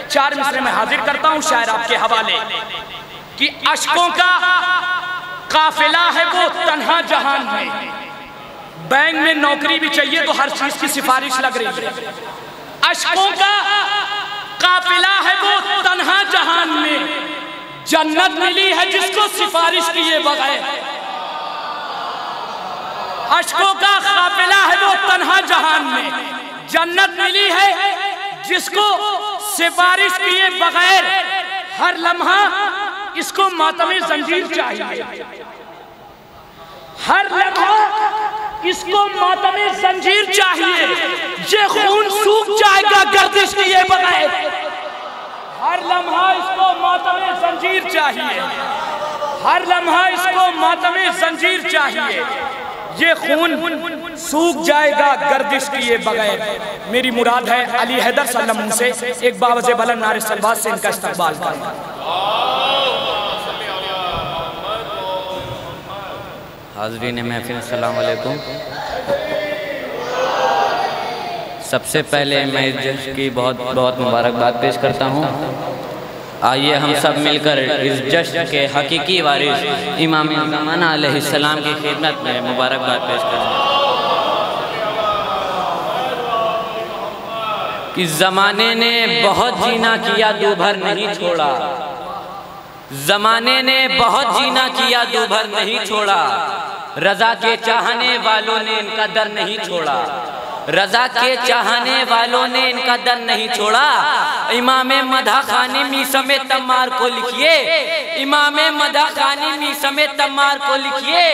4 मिसरे में हाजिर करता हूं शायर आपके हवाले कि अश्कों का काफिला है वो तन्हा जहान में, बैंक में नौकरी भी चाहिए तो हर चीज की सिफारिश लग रही है। अश्कों का काफिला है वो तन्हा जहान में, जन्नत मिली है जिसको सिफारिश किए बगैर। अश्कों का काफिला है वो तन्हा जहान में, जन्नत मिली है जिसको सिफारिश किए बगैर। हर लम्हा इसको मातमे जंजीर चाहिए, हर लम्हा इसको मातमे जंजीर चाहिए। ये खून सूख जाएगा गर्दिश किए बगैर। हर लम्हा इसको मातमे जंजीर चाहिए, हर लम्हा इसको मातमे जंजीर चाहिए। ये खून सूख जाएगा गर्दिश किए बगैर। मेरी मुराद है अली हैदर सल्लम से एक बावज़े बुलंद नारे सलवात से इनका इस्तकबाल करना। हाज़रीन महफिल अस्सलाम वालेकुम। सबसे पहले मैं इस जश्न की बहुत बहुत मुबारकबाद पेश करता हूँ। आइए हम सब मिलकर इस जश्न के हकीकी वारिस इमाम ज़माना अलैहिस्सलाम की खिदमत में मुबारकबाद पेश करें कि ज़माने ने बहुत जीना किया दूभर नहीं छोड़ा, ज़माने ने बहुत जीना किया दूभर नहीं छोड़ा, रज़ा के चाहने वालों ने इनका दर नहीं छोड़ा, रज़ा के चाहने वालों ने इनका दर नहीं छोड़ा। इमाम मदह खानी मीसम तम्मार को लिखिए, इमाम मदह खानी मीसम तम्मार को लिखिए,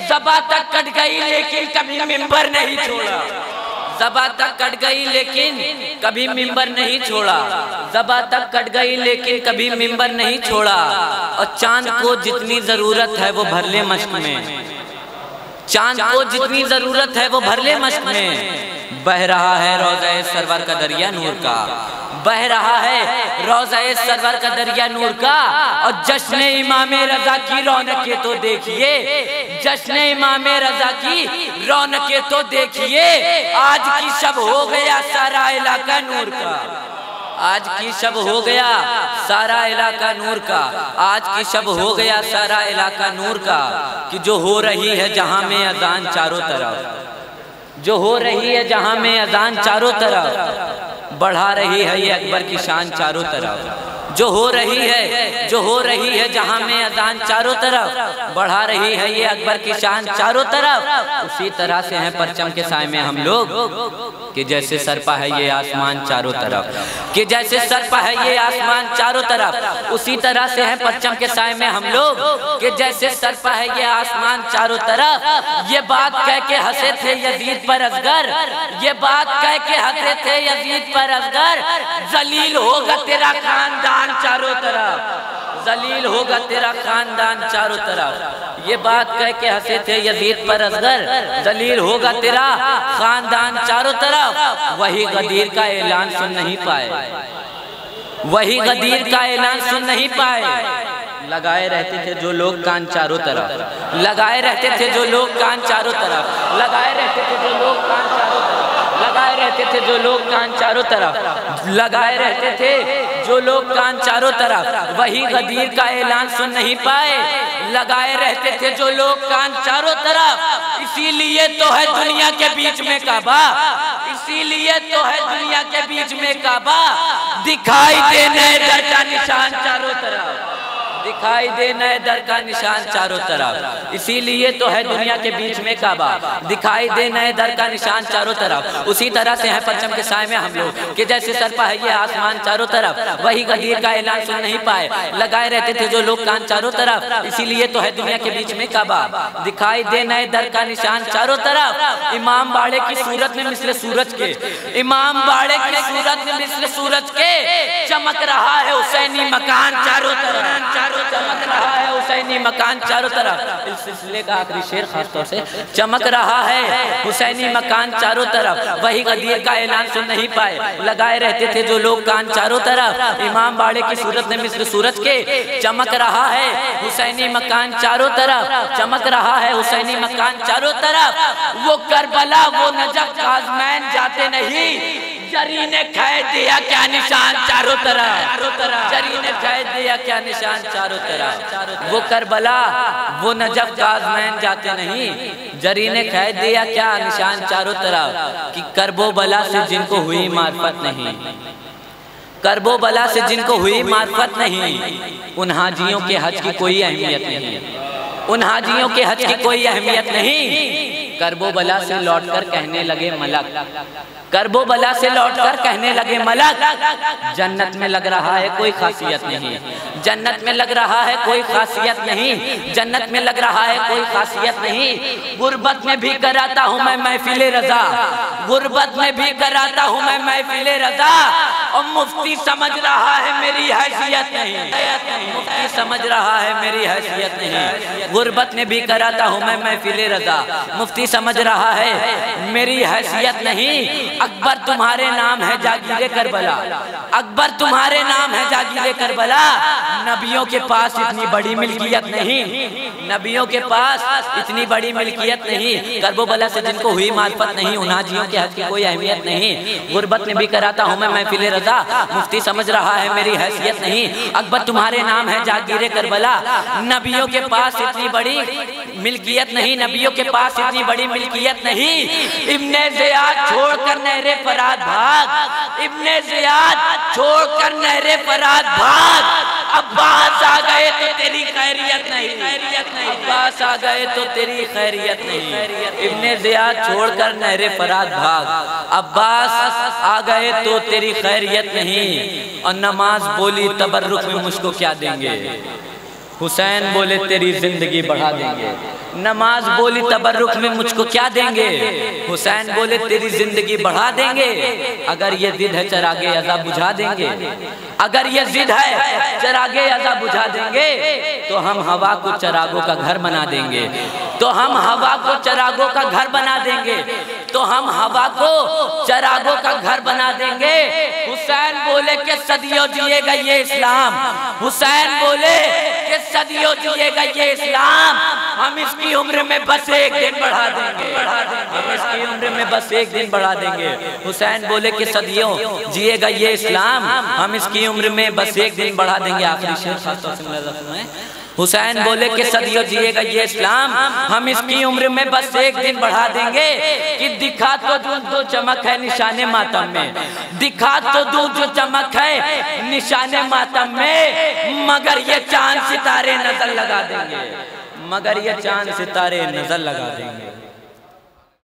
ज़बा तक कट गई लेकिन कभी मिंबर नहीं छोड़ा, ज़बा तक कट गई लेकिन कभी मिंबर नहीं छोड़ा, ज़बा तक कट गई लेकिन कभी मिंबर नहीं छोड़ा। और चांद को जितनी ज़रूरत है वो भर ले मश्क में, चांद को जितनी ज़रूरत है वो भर ले मश्क में। बह रहा है रोज़े सरवर का दरिया नूर का, बह रहा है रोज़े सरवर का दरिया नूर का। और जश्न इमाम रज़ा की रौनकें तो देखिए, जश्न इमाम रज़ा की रौनकें तो देखिए। आज की शब हो गया सारा इलाका नूर का, आज की शब हो गया सारा इलाका नूर का, आज की शब हो गया सारा इलाका नूर का। कि जो हो रही है जहां में अजान चारों तरफ, जो हो रही है जहां में अजान चारों तरफ, बढ़ा रही है ये अकबर की शान चारों तरफ। जो हो रही है, जो हो रही है जहां में अजान चारों तरफ, बढ़ा रही है ये अकबर की शान चारों तरफ। उसी तरह से हैं परचम के साए में हम लोग कि जैसे सरपा है ये आसमान चारों तरफ, कि जैसे सरपा है ये आसमान चारों तरफ। उसी तरह से हैं परचम के साए में हम लोग कि जैसे सरपा है ये आसमान चारों तरफ। ये बात कह के हंसे थे यजीद पर असगर, ये बात कह के हंसे थे यजीद पर असगर, जलील होगा तेरा खानदान चारों तरफ, जलील होगा तेरा खानदान चारों तरफ। ये बात कह के हंसे थे यजीद पर असगर, जलील होगा तेरा खानदान चारों तरफ। वही गदीर का ऐलान सुन नहीं पाए, वही गदीर का ऐलान सुन नहीं पाए। लगाए रहते थे जो लोग कान चारों तरफ, लगाए रहते थे जो लोग कान चारों तरफ, लगाए रहते थे जो लोग कान चारों तरफ, लगाए रहते थे जो लोग कान चारों तरफ, लगाए रहते थे जो लोग कान चारों तरफ। वही गदीर का ऐलान सुन नहीं पाए, लगाए रहते थे जो लोग कान चारों तरफ। इसीलिए तो है दुनिया के बीच में काबा, इसीलिए तो है दुनिया के बीच में काबा। दिखाई दे नए दर का निशान चारों तरफ, दिखाई दे नए दर का निशान चारों तरफ। इसीलिए तो है दुनिया के बीच में काबा, दिखाई दे नए दर का निशान चारों तरफ। उसी तरह से है परचम के साए में हम लोग कि जैसे सरपा है ये आसमान चारों तरफ। वही गदीर का ऐलान सुन नहीं पाए, लगाए रहते थे जो लोग कान चारों तरफ। इसीलिए तो है दुनिया के बीच में काबा, दिखाई दे नए दर का निशान चारों तरफ। इमाम बाड़े की सूरत में मिस्ल सूरज के, इमाम बाड़े की सूरत में मिस्ल सूरज के, चमक रहा है हुसैनी मकान चारों तरफ, चमक रहा है हुसैनी मकान चारों तरफ। इस सिलसिले का आखिरी शेर खास तौर से, चमक रहा है हुसैनी मकान चारों तरफ। वही गदीर का ऐलान सुन नहीं पाए, लगाए रहते थे जो लोग कान चारों तरफ। इमाम बाड़े की सूरत में मिस्र सूरज के, चमक रहा है हुसैनी मकान चारों तरफ, चमक रहा है हुसैनी मकान चारों तरफ। वो करबला वो नजफ काज़मैन जाते नहीं, जरी ने खैर दिया क्या निशान चारों तरफ, जरी ने खैर दिया क्या निशान चारों तरफ। वो करबला वो नजफ काज़मैन जाते नहीं, जरी ने खैर दिया क्या निशान चारों तरफ। कि करबो बला से जिनको हुई मार्फत नहीं, करबो बला से जिनको हुई मार्फत नहीं, उन हाजियों के हज की कोई अहमियत नहीं, उन हाजियों के हज की कोई अहमियत नहीं। करबो बला से लौटकर कहने लगे मलक, करबो बला से लौटकर कहने लगे मलक, जन्नत में लग रहा है कोई खासियत नहीं, जन्नत में लग रहा है कोई खासियत नहीं, जन्नत में लग रहा है कोई खासियत नहीं। गुर्बत में भी कराता हूँ मैं महफिले रजा, गुर्बत में भी कराता हूँ मैं महफिले रजा, और मुफ्ती समझ रहा है मेरी हैसियत नहीं, मुफ्ती समझ रहा है मेरी हैसियत नहीं। गुर्बत में भी कराता हूँ मैं महफिले रजा, मुफ्ती समझ रहा है मेरी हैसियत नहीं। अकबर तुम्हारे नाम है जागीरे करबला, अकबर तुम्हारे नाम है जागीरे करबला। नबियों के पास इतनी बड़ी मिल्कियत नहीं, नबियों के पास इतनी बड़ी मिल्कियत नहीं। करबो बला से जिनको हुई मार्फत नहीं, उन हाजियों के हज की कोई अहमियत नहीं। गुर्बत में भी कराता हूँ मैं महफिले रजा, मुफ्ती समझ रहा है मेरी हैसियत नहीं। अकबर तुम्हारे नाम है जागीरे करबला। नबियों के पास इतनी बड़ी मिल्कियत नहीं, नबियों के पास इतनी बड़ी मिल्कियत नहीं। इब्ने ज़ियाद छोड़कर नहरे फरात भाग, इब्ने ज़ियाद छोड़कर नहरे फरात भाग। अब्बास आ गए तो तेरी खैरियत नहीं, अब्बास आ गए तो तेरी खैरियत नहीं। इब्ने ज़ियाद छोड़कर नहरे फरात भाग, अब्बास आ गए तो तेरी खैरियत नहीं। और नमाज बोली तबर्रुक में मुझको क्या देंगे, हुसैन बोले तेरी जिंदगी बढ़ा देंगे। नमाज बोली तबर्रुक में मुझको क्या देंगे, हुसैन बोले तेरी जिंदगी बढ़ा देंगे। अगर ये जिद है चरागे अज़ा बुझा देंगे, अगर ये जिद है चरागे अज़ा बुझा देंगे। तो हम हवा को चरागों का घर बना देंगे, तो हम हवा को चरागों का घर बना देंगे, तो हम हवा को चरागों का घर बना देंगे। हुसैन बोले कि सदियों जिएगा ये इस्लाम, हुसैन बोले कि सदियों जिएगा ये इस्लाम। हम इसकी उम्र में बस एक दिन बढ़ा देंगे, हम इसकी उम्र में बस एक दिन बढ़ा देंगे। हुसैन बोले कि सदियों जिएगा ये इस्लाम, हम इसकी उम्र में बस एक दिन बढ़ा देंगे। आखिरी शेर हुसैन बोले कि सदियों जिएगा ये इस्लाम, हम इसकी उम्र में बस एक दिन बढ़ा देंगे। कि दिखा तो दूं जो चमक है निशाने मातम में, दिखा तो दूं जो चमक है निशाने मातम में, मगर ये चांद सितारे नजर लगा देंगे, मगर ये चांद सितारे नजर लगा देंगे।